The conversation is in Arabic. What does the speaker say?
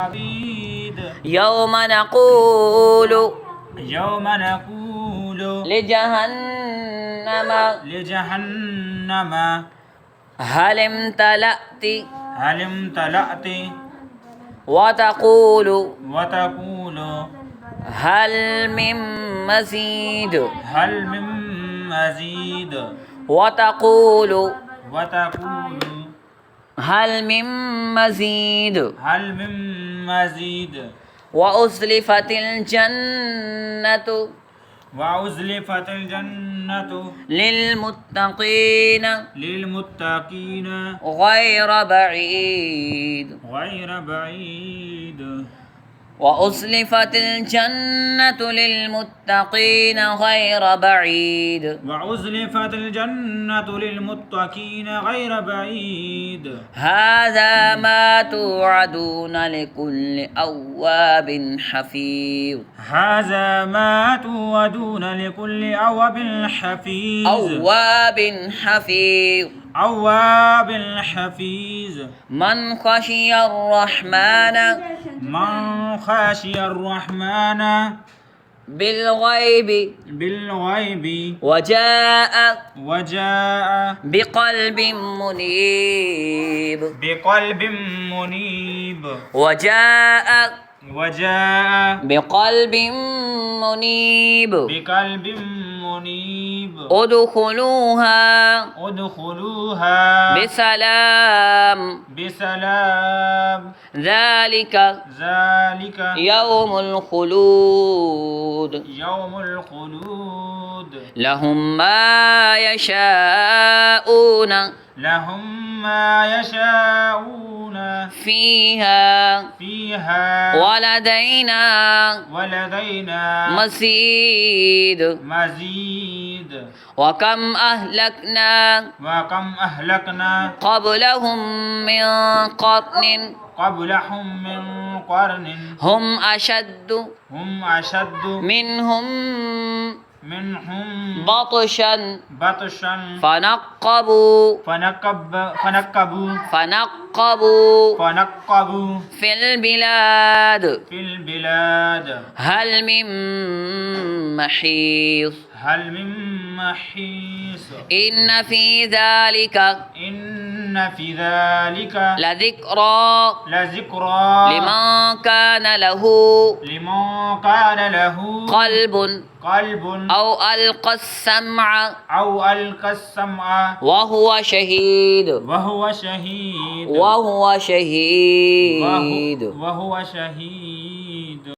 عبيد يوم نقول لجهنم هل امتلأت وتقول هل من مزيد وتقول هل من مزيد وأزلفت الجنة للمتقين غير بعيد وأزلفت الجنة للمتقين غير بعيد هذا ما توعدون لكل أواب حفيظ أواب حفيظ من خشي الرحمن بالغيب وجاء بقلب منيب بقلب منيب ادخلوها بسلام ذلك يوم الخلود لهم ما يشاءون فيها ولدينا مزيد وكم أهلكنا قبلهم من قرن هم أشد منهم بطشا فنقبوا في البلاد هل من محيص إن في ذلك لذكرى لمن كان له قلب أو ألقى السمع وهو شهيد